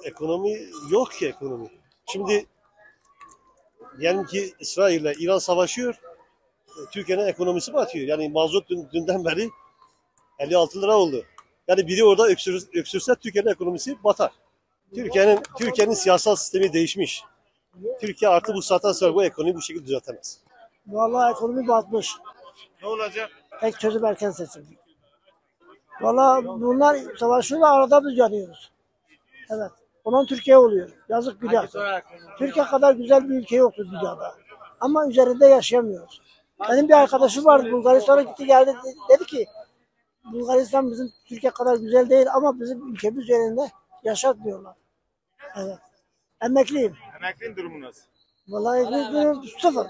Ekonomi yok ki ekonomi. Şimdi diyelim ki İsrail ile İran savaşıyor. Türkiye'nin ekonomisi batıyor. Yani mazot dünden beri 56 lira oldu. Yani biri orada öksürse Türkiye'nin ekonomisi batar. Türkiye'nin siyasal sistemi değişmiş. Türkiye artık bu saatten sonra bu ekonomiyi bu şekilde düzeltemez. Vallahi ekonomi batmış. Ne olacak? Tek çözüm erken seçim. Vallahi bunlar savaşıyorlar, arada biz yanıyoruz. Evet. Onun Türkiye oluyor. Yazık günah. Türkiye kadar güzel bir ülke yoktu dünyada. Ama üzerinde yaşayamıyoruz. Benim bir arkadaşım vardı, Bulgaristan'a gitti geldi, dedi ki Bulgaristan bizim Türkiye kadar güzel değil ama bizim ülkemiz üzerinde yaşatmıyorlar. Evet. Emekliyim. Emeklinin durumu nasıl? Vallahi bir sıfır.